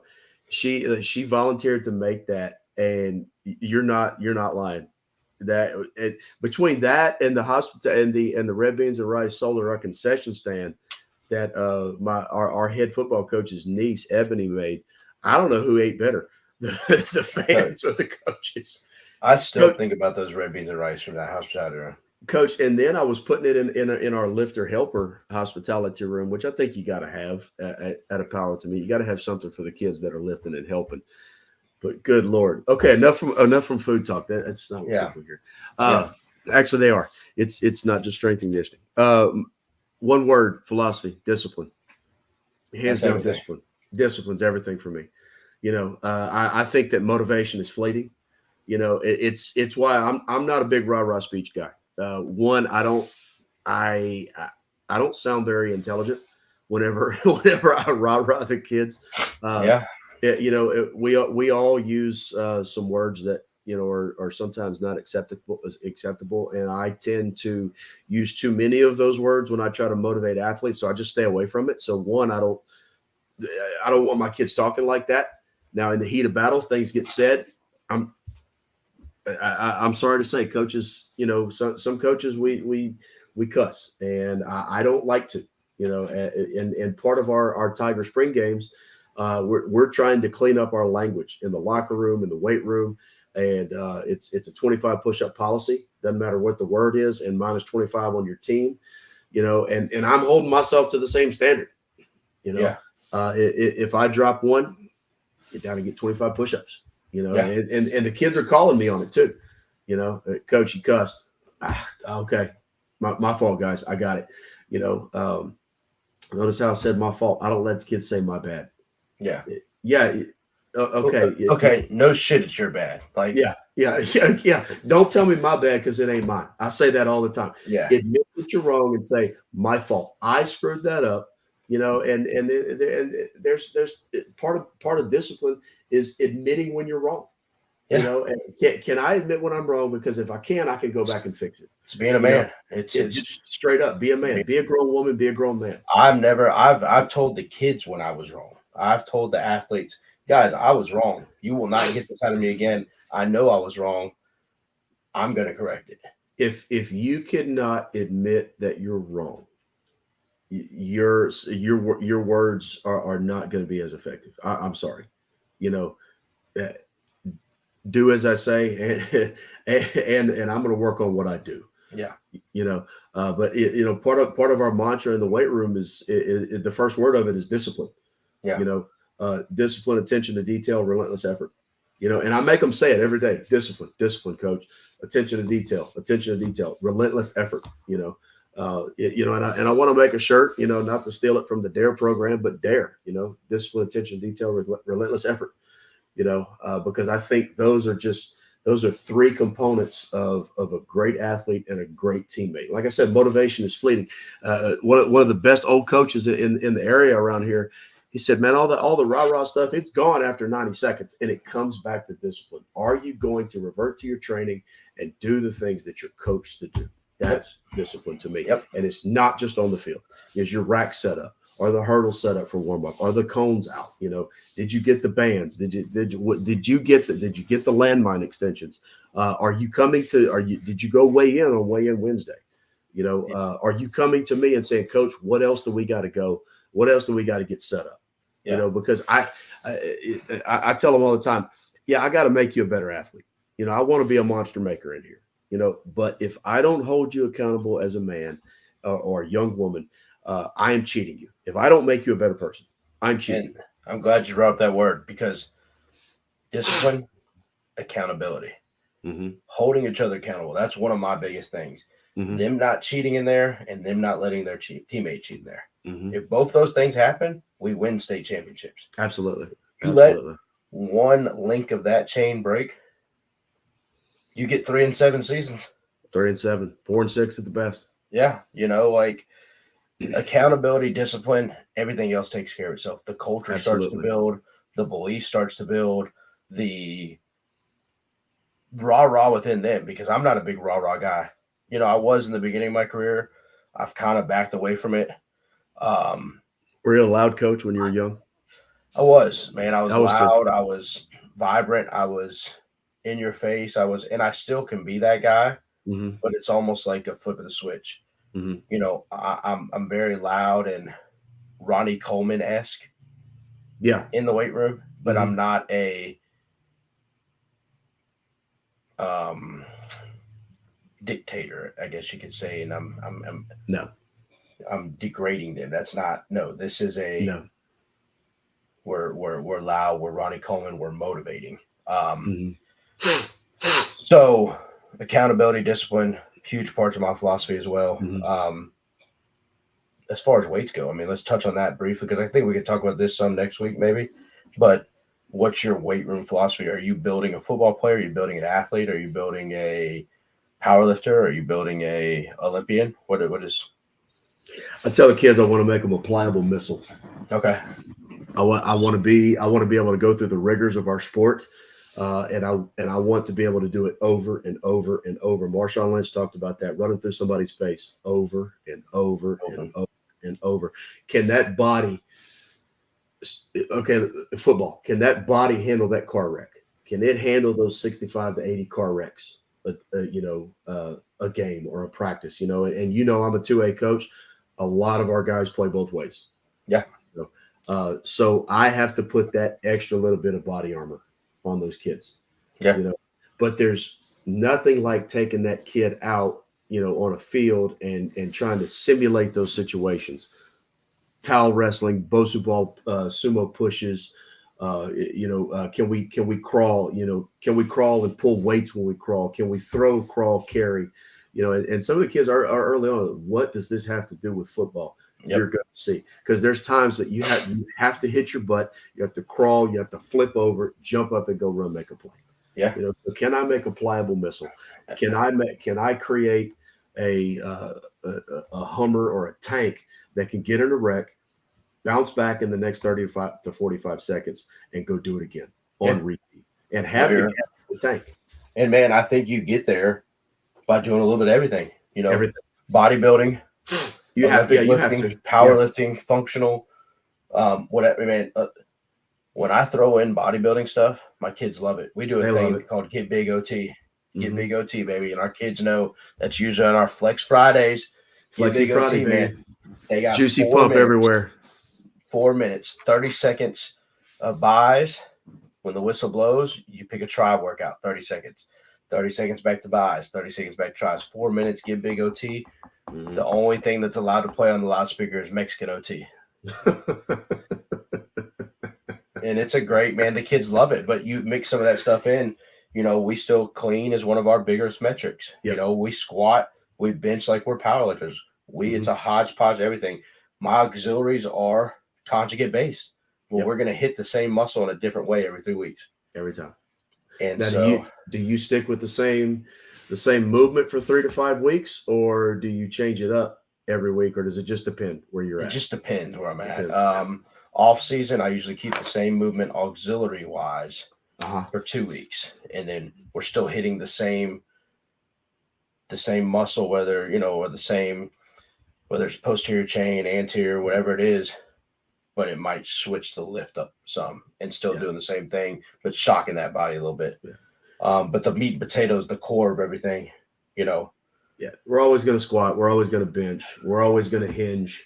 She volunteered to make that, and you're not lying. Between that and the hospital and the red beans and rice sold at our concession stand that our head football coach's niece Ebony made. I don't know who ate better, the fans or the coaches. I still Coach, think about those red beans and rice from that hospitality room. Coach, and then I was putting it in our lifter helper hospitality room, which I think you got to have at a power to me. You got to have something for the kids that are lifting and helping. But good Lord, okay, enough from food talk. That's not what Yeah, people hear. yeah. Actually, they are. It's not just strength and conditioning. One word: philosophy, discipline. Hands That's down, everything. discipline. Discipline's everything for me. I think that motivation is fleeting. It's why I'm not a big rah rah speech guy. One, I don't sound very intelligent whenever I rah rah the kids. Uh, Yeah, we all use some words that are sometimes not acceptable, and I tend to use too many of those words when I try to motivate athletes. So I just stay away from it. So one, I don't want my kids talking like that. Now, in the heat of battle, things get said. I'm I'm sorry to say, coaches. Some coaches we cuss, and I don't like to. And part of our Tiger Spring games, we're trying to clean up our language in the locker room, in the weight room, and it's a 25 push-up policy. Doesn't matter what the word is, and minus 25 on your team. And I'm holding myself to the same standard. You know, yeah, if I drop one, get down and get 25 push-ups. yeah. And the kids are calling me on it too. Coach, you cussed. Okay, my fault, guys. I got it. Notice how I said my fault. I don't let the kids say my bad. Yeah. Yeah. Okay. Okay. No shit. It's your bad. Like, Yeah. Yeah. Yeah. Don't tell me my bad because it ain't mine. I say that all the time. yeah, Admit that you're wrong and say my fault. I screwed that up. And there's part of discipline is admitting when you're wrong. yeah. And can I admit when I'm wrong? Because if I can, I can go back and fix it. It's being a You know, man. It's. just straight up be a man, be a grown woman, be a grown man. I've told the kids when I was wrong. I've told the athletes, guys, I was wrong. You will not get this out of me again. I know I was wrong. I'm gonna correct it. If you cannot admit that you're wrong, your words are not going to be as effective. I'm sorry. You know, uh, do as I say, and I'm going to work on what I do. Yeah, But part of our mantra in the weight room is the first word of it is discipline. yeah. Discipline, attention to detail, relentless effort. And I make them say it every day. Discipline, coach. Attention to detail, relentless effort. And I want to make a shirt. Not to steal it from the Dare program, but Dare. Discipline, attention, detail, relentless effort. Because I think those are three components of a great athlete and a great teammate. Like I said, motivation is fleeting. One of the best old coaches in the area around here, he said, man, all the rah-rah stuff, it's gone after 90 seconds. And it comes back to discipline. Are you going to revert to your training and do the things that you're coached to do? That's discipline to me. Yep. And it's not just on the field. Is your rack set up? Are the hurdles set up for warm up? Are the cones out? Did you get the bands? Did you get the landmine extensions? Did you go weigh in on weigh-in Wednesday? Are you coming to me and saying, Coach, what else do we got to go? What else do we got to get set up? Yeah. Because I tell them all the time, yeah, I got to make you a better athlete. I want to be a monster maker in here. But if I don't hold you accountable as a man or a young woman, I am cheating you. If I don't make you a better person, I'm cheating And you. I'm glad you brought up that word because discipline, accountability. Mm-hmm. holding each other accountable. That's one of my biggest things. Mm-hmm. Them not cheating in there and them not letting their teammate cheat in there. Mm-hmm. If both those things happen, we win state championships. Absolutely. You let Absolutely. one link of that chain break, you get 3-7 seasons. 3-7, 4-6 at the best. Yeah, like accountability, discipline, everything else takes care of itself. The culture starts to Absolutely. build, the belief starts to build, the rah within them, because I'm not a big rah guy. I was in the beginning of my career. I've kind of backed away from it. Um, Were you a loud coach when you were young? I was, man. I was I was too. loud. I was vibrant. I was in your face. And I still can be that guy, Mm-hmm. but it's almost like a flip of the switch. Mm-hmm. I'm very loud and Ronnie Coleman esque Yeah. in the weight room, but Mm-hmm. I'm not a um, dictator, I guess you could say. And No. I'm degrading them. That's not. No, this is a No. we're loud. We're Ronnie Coleman. We're motivating. Mm-hmm. So accountability, discipline, huge parts of my philosophy as well. Mm-hmm. As far as weights go, I mean, let's touch on that briefly, because I think we could talk about this some next week, maybe. But what's your weight room philosophy? Are you building a football player? Are you building an athlete? Are you building a power lifter? Are you building a Olympian? What is? I tell the kids I want to make them a pliable missile. Okay. I want to be able to go through the rigors of our sport, and I want to be able to do it over and over and over. Marshawn Lynch talked about that, running through somebody's face over and over and over and over. Can that body? Okay, football. Can that body handle that car wreck? Can it handle those 65 to 80 car wrecks? A game or a practice, and I'm a 2A coach. A lot of our guys play both ways. Yeah. So I have to put that extra little bit of body armor on those kids. Yeah. But there's nothing like taking that kid out, on a field and trying to simulate those situations. Towel wrestling, Bosu ball, sumo pushes. Can we crawl? Can we crawl and pull weights when we crawl? Can we throw, crawl, carry? And some of the kids are early on. What does this have to do with football? Yep. You're going to see, because there's times that you have to hit your butt. You have to crawl. You have to flip over, jump up, and go run, make a play. Yeah. So can I make a pliable missile? Can I create a Hummer or a tank that can get in a wreck, bounce back in the next 30 to 45 seconds, and go do it again on repeat, and have the tank? And man, I think you get there by doing a little bit of everything. Everything. Bodybuilding. You have lifting, to. Powerlifting, functional, whatever, man. When I throw in bodybuilding stuff, my kids love it. We do a thing called Get Big OT. Get Big OT, baby. And our kids know that's usually on our Flex Fridays. Flexi Friday, man. They got juicy pump everywhere. 4 minutes, 30 seconds of buys. When the whistle blows, you pick a try workout, 30 seconds. 30 seconds back to buys, 30 seconds back to tries. 4 minutes, Get Big OT. Mm-hmm. The only thing that's allowed to play on the loudspeaker is Mexican OT. And it's a great, man. The kids love it, but you mix some of that stuff in. We still clean is one of our biggest metrics. Yep. We squat, we bench like we're powerlifters. It's a hodgepodge of everything. My auxiliaries are conjugate based. Well, we're going to hit the same muscle in a different way every 3 weeks. Every time. And now, so, do you stick with the same movement for 3 to 5 weeks, or do you change it up every week, or does it just depend where you're at? It just depends where I'm at. Off season, I usually keep the same movement auxiliary wise for 2 weeks, and then we're still hitting the same muscle, whether or the same, whether it's posterior chain, anterior, whatever it is. But it might switch the lift up some and still doing the same thing, but shocking that body a little bit. Yeah. But the meat and potatoes, the core of everything, Yeah. We're always going to squat. We're always going to bench. We're always going to hinge.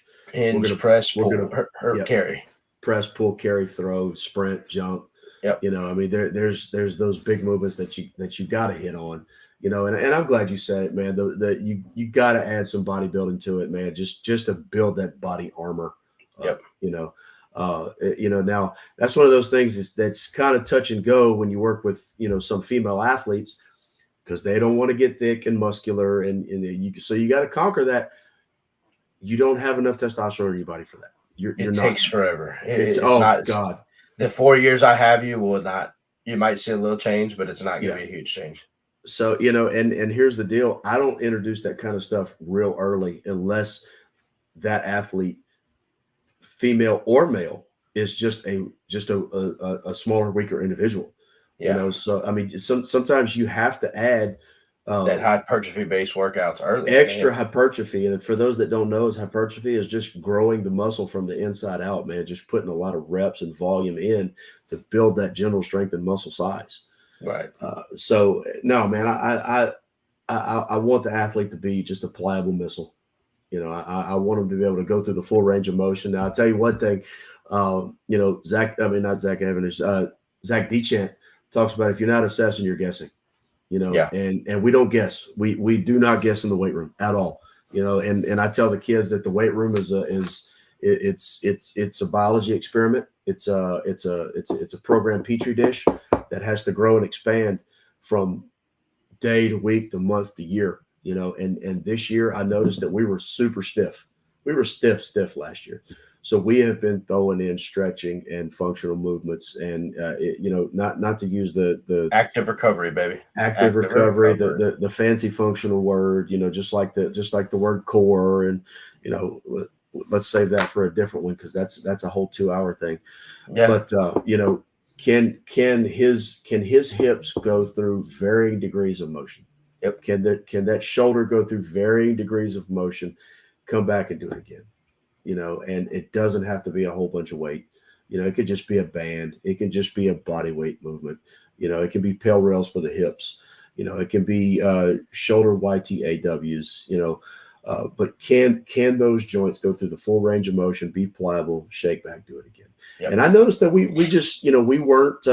Press, pull, carry. Press, pull, carry, throw, sprint, jump. Yep. There's those big movements that you got to hit on. And I'm glad you said it, man. You got to add some bodybuilding to it, man. Just to build that body armor. Yep. Now that's one of those things that's kind of touch and go when you work with, some female athletes. because they don't want to get thick and muscular, and so you got to conquer that. You don't have enough testosterone in your body for that. You're It not. takes forever. It's It's oh not God, the 4 years I have you will not. You might see a little change, but it's not going yeah. to be a huge change. So and here's the deal: I don't introduce that kind of stuff real early unless that athlete, female or male, is just a smaller, weaker individual. Yeah, So I mean, sometimes you have to add uh, that hypertrophy based workouts early, man. extra hypertrophy. And for those that don't know, is hypertrophy is just growing the muscle from the inside out, man. Just putting a lot of reps and volume in to build that general strength and muscle size. Right. So no, man, I want the athlete to be just a pliable missile. I want them to be able to go through the full range of motion. Now, I'll tell you one thing, not Zach Evans, Zach Dechant talks about if you're not assessing, you're guessing, Yeah. and we don't guess. We do not guess in the weight room at all, and I tell the kids that the weight room it's a biology experiment. It's a program petri dish that has to grow and expand from day to week to month to year. And this year I noticed that we were super stiff. We were stiff last year. So we have been throwing in stretching and functional movements, and not to use the Active recovery, baby. active recovery, the fancy functional word, just like the word core, and let's save that for a different one because that's a whole 2-hour thing. Yeah. But can his hips go through varying degrees of motion? Yep. Can that shoulder go through varying degrees of motion? Come back and do it again. And it doesn't have to be a whole bunch of weight. It could just be a band. It can just be a body weight movement. It can be pale rails for the hips. It can be shoulder YTAWs. But can those joints go through the full range of motion, be pliable, shake back, do it again? Yep. And I noticed that we just we weren't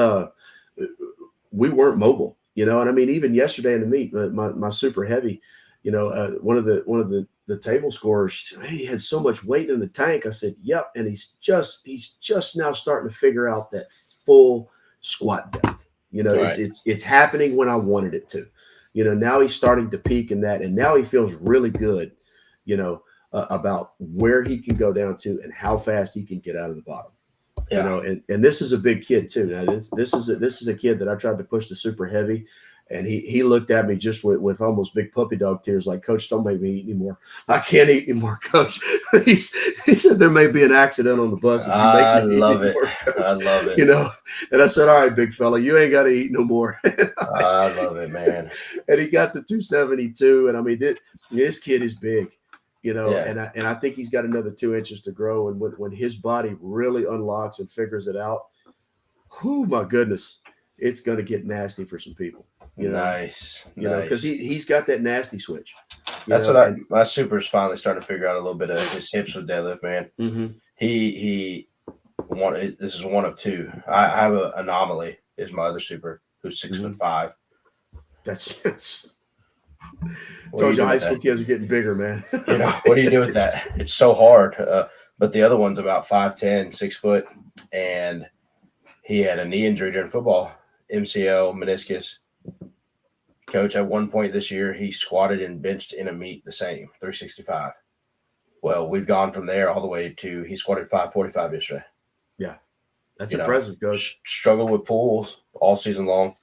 mobile. And I mean, even yesterday in the meet, my super heavy, one of the table scorers, hey, he had so much weight in the tank. I said, yep. And he's just now starting to figure out that full squat depth. Right. It's happening when I wanted it to. Now he's starting to peak in that, and now he feels really good, about where he can go down to and how fast he can get out of the bottom. Yeah. And this is a big kid too. Now this is a kid that I tried to push to super heavy, and he looked at me just with almost big puppy dog tears, like, Coach, don't make me eat anymore. I can't eat anymore, Coach. he said there may be an accident on the bus if you make me eat anymore, Coach. I love it. And I said, all right, big fella, you ain't got to eat no more. I love it, man. And he got to 272, and I mean, this kid is big. Yeah. And I think he's got another 2 inches to grow. And when his body really unlocks and figures it out, whoo, my goodness, it's going to get nasty for some people. Nice. Because he's got that nasty switch. That's my super's finally starting to figure out a little bit of his hips with deadlift, man. Mm-hmm. This is one of two. I have an anomaly. Is my other super who's 6'5". That's told you high school kids are getting bigger, man. What do you do with that? It's so hard. But the other one's about 5'10", 6 foot, and he had a knee injury during football, MCL, meniscus. Coach, at one point this year, he squatted and benched in a meet the same, 365. Well, we've gone from there all the way to he squatted 545 yesterday. Yeah, that's impressive, Coach. Struggled with pulls all season long.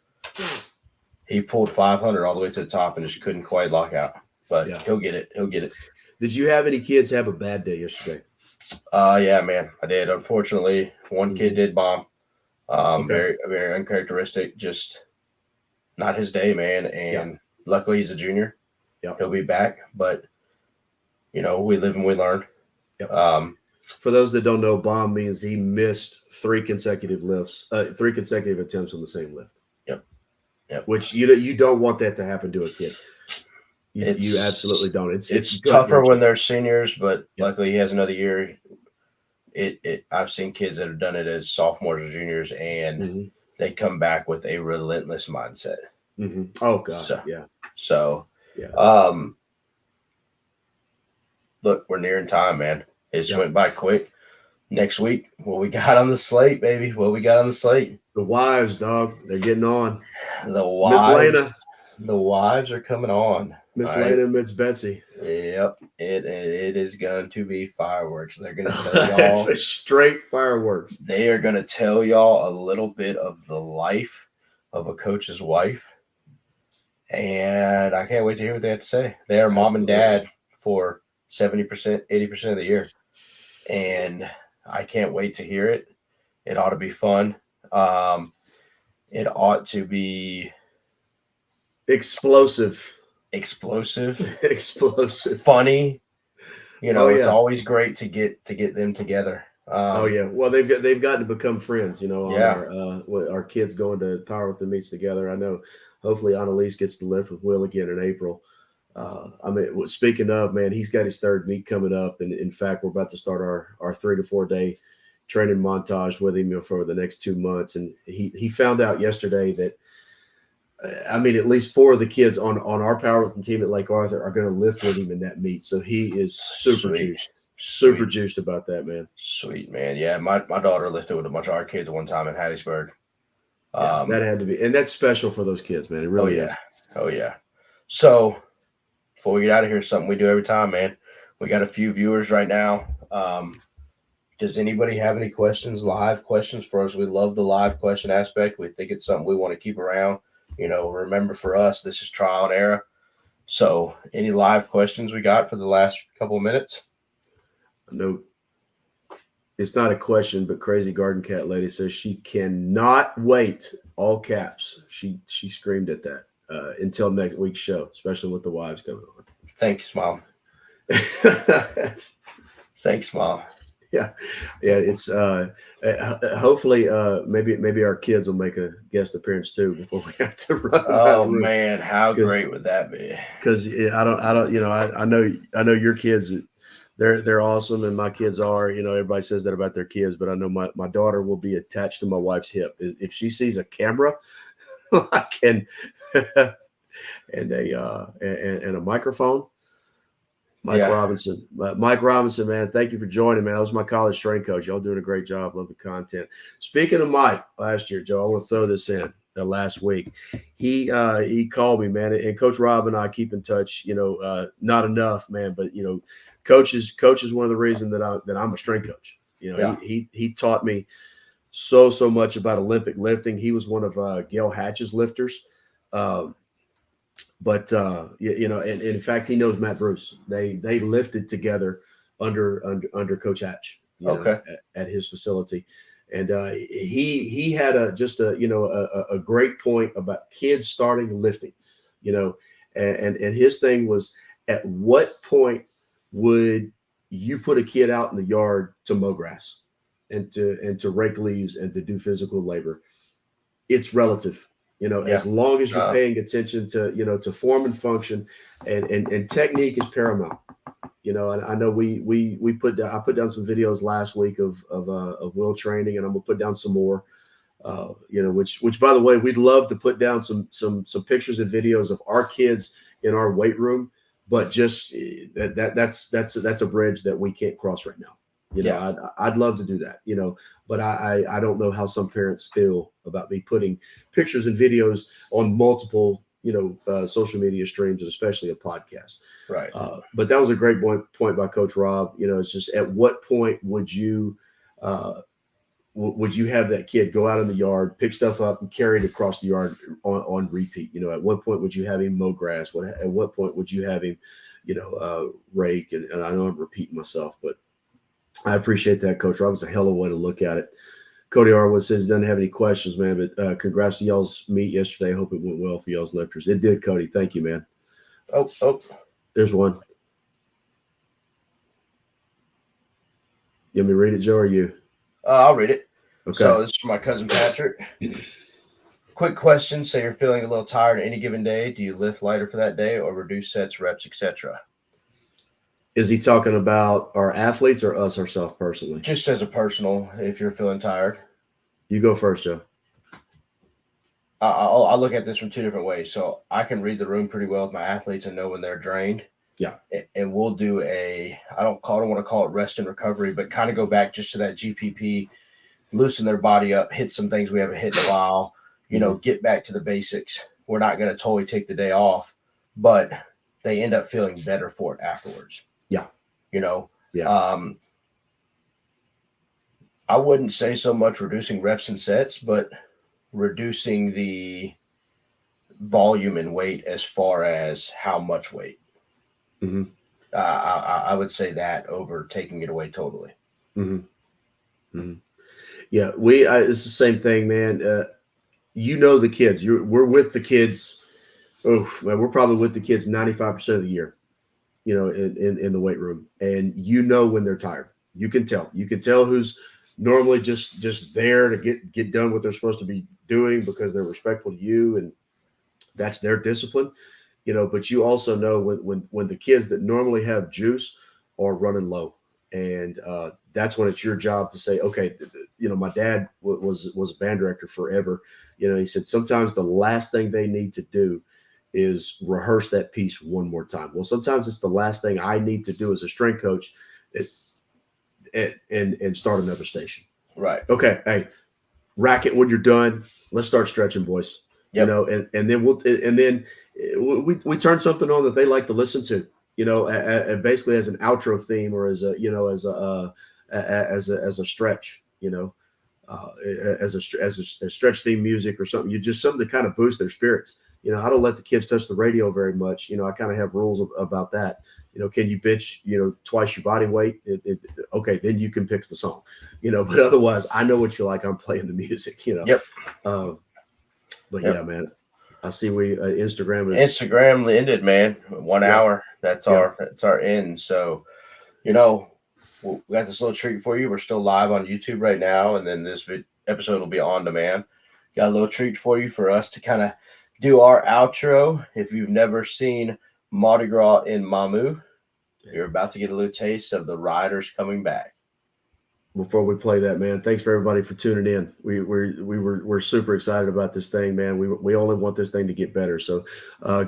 He pulled 500 all the way to the top and just couldn't quite lock out. But He'll get it. Did you have any kids have a bad day yesterday? Yeah, man, I did. Unfortunately, one kid did bomb. Very, very uncharacteristic. Just not his day, man. And luckily, he's a junior. Yep. He'll be back. But we live and we learn. Yep. For those that don't know, bomb means he missed 3 consecutive lifts, 3 consecutive attempts on the same lift. Yep. Which you don't want that to happen to a kid. You absolutely don't. It's tougher when they're seniors, but luckily he has another year. I've seen kids that have done it as sophomores or juniors, and they come back with a relentless mindset. Mm-hmm. Oh God, Look, we're nearing time, man. It just went by quick. Next week, what we got on the slate, baby? What we got on the slate? The wives, dog. They're getting on. The wives. Miss Lena. The wives are coming on. Miss All right. Lena and Miss Betsy. Yep. It is going to be fireworks. They're going to tell y'all. Straight fireworks. They are going to tell y'all a little bit of the life of a coach's wife. And I can't wait to hear what they have to say. They are mom and Absolutely. dad for 70%, 80% of the year. And I can't wait to hear it. It ought to be fun. It ought to be Explosive. explosive, funny. Oh It's yeah. always great to get them together. Oh yeah. Well, they've gotten to become friends. On Yeah, our kids going to powerlifting meets together. I know. Hopefully, Annalise gets to lift with Will again in April. Speaking of, man, he's got his third meet coming up, and in fact, we're about to start our 3 to 4 day training montage with him for the next 2 months. And he found out yesterday that at least 4 of the kids on our powerlifting team at Lake Arthur are going to lift with him in that meet. So he is sweet, super sweet, juiced about that, man. sweet, man. Yeah, my daughter lifted with a bunch of our kids one time in Hattiesburg. Yeah, that had to be, and that's special for those kids, man. It Oh really yeah, is. oh yeah. So before we get out of here, something we do every time, man. We got a few viewers right now. Does anybody have any questions, live questions for us? We love the live question aspect. We think it's something we want to keep around. Remember for us, this is trial and error. So, any live questions we got for the last couple of minutes? No, it's not a question, but Crazy Garden Cat Lady says she cannot wait. All caps. She screamed at that until next week's show, especially with the wives coming on. Thanks, Mom. Thanks, Mom. Yeah, it's hopefully maybe our kids will make a guest appearance too before we have to run. Oh man, how great would that be? Because I don't I know your kids, they're awesome, and my kids are. Everybody says that about their kids, but I know my daughter will be attached to my wife's hip if she sees a camera, and a microphone. Mike Robinson, man, thank you for joining, man. That was my college strength coach. Y'all doing a great job. Love the content. Speaking of Mike, last year, Joe, I want to throw this in. Last week, he called me, man, and Coach Rob and I keep in touch. Not enough, man, but coach is one of the reasons that I'm a strength coach. He taught me so much about Olympic lifting. He was one of Gail Hatch's lifters. But and in fact, he knows Matt Bruce. They lifted together under Coach Hatch, at his facility, and he had a great point about kids starting lifting, and his thing was, at what point would you put a kid out in the yard to mow grass and to rake leaves and to do physical labor? It's relative. As long as you're paying attention to, to form and function, and technique is paramount. And I know I put down some videos last week of Will training, and I'm gonna put down some more. Which by the way, we'd love to put down some pictures and videos of our kids in our weight room, but just that's a bridge that we can't cross right now. I'd love to do that, but I don't know how some parents feel about me putting pictures and videos on multiple, social media streams, and especially a podcast. Right. But that was a great point by Coach Rob. It's just, at what point would you have that kid go out in the yard, pick stuff up, and carry it across the yard on repeat? At what point would you have him mow grass? At what point would you have him, rake? And I know I'm repeating myself, but I appreciate that, Coach Rob. It's a hell of a way to look at it. Cody Arwood says he doesn't have any questions, man, but congrats to y'all's meet yesterday. I hope it went well for y'all's lifters. It did, Cody. Thank you, man. Oh. There's one. You want me to read it, Joe, or you? I'll read it. Okay. So this is from my cousin Patrick. Quick question. Say you're feeling a little tired any given day. Do you lift lighter for that day or reduce sets, reps, etc.? Is he talking about our athletes or us ourselves personally? Just as a personal, if you're feeling tired. You go first, Joe. I'll look at this from two different ways. So I can read the room pretty well with my athletes and know when they're drained. Yeah. And we'll do I don't want to call it rest and recovery, but kind of go back just to that GPP, loosen their body up, hit some things we haven't hit in a while, get back to the basics. we're not going to totally take the day off, but they end up feeling better for it afterwards. Yeah. You know, Yeah. I wouldn't say so much reducing reps and sets, but reducing the volume and weight as far as how much weight. Mm-hmm. I would say that over taking it away totally. Mm-hmm. Mm-hmm. Yeah, it's the same thing, man. The kids. We're with the kids. Oh man, we're probably with the kids 95% of the year. In the weight room, and when they're tired. You can tell. You can tell who's normally just there to get done what they're supposed to be doing because they're respectful to you, and that's their discipline. But you also know when the kids that normally have juice are running low, and that's when it's your job to say, okay, my dad was a band director forever. He said sometimes the last thing they need to do is rehearse that piece one more time. Well, sometimes it's the last thing I need to do as a strength coach, and start another station. Right. Okay, hey, rack it when you're done. Let's start stretching, boys. Yep. And then we turn something on that they like to listen to. Basically as an outro theme or as a stretch. As a stretch theme music or something. You just something to kind of boost their spirits. I don't let the kids touch the radio very much. I kind of have rules about that. Can you bench, twice your body weight? Okay, then you can pick the song, but otherwise I know what you like. I'm playing the music, Yep. But Yep. yeah, man, I see Instagram ended, man. 1 hour. That's our end. So, we got this little treat for you. We're still live on YouTube right now, and then this episode will be on demand. Got a little treat for you for us to kind of do our outro. If you've never seen Mardi Gras in Mamou, you're about to get a little taste of the riders coming back. Before we play that, man, thanks for everybody for tuning in. We're super excited about this thing, man. We only want this thing to get better. So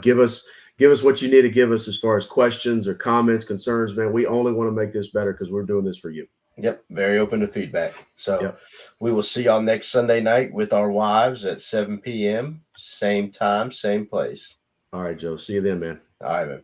give us what you need to give us as far as questions or comments, concerns, man. We only want to make this better because we're doing this for you. Yep, very open to feedback. So we will see y'all next Sunday night with our wives at 7 p.m. Same time, same place. All right, Joe. See you then, man. All right, man.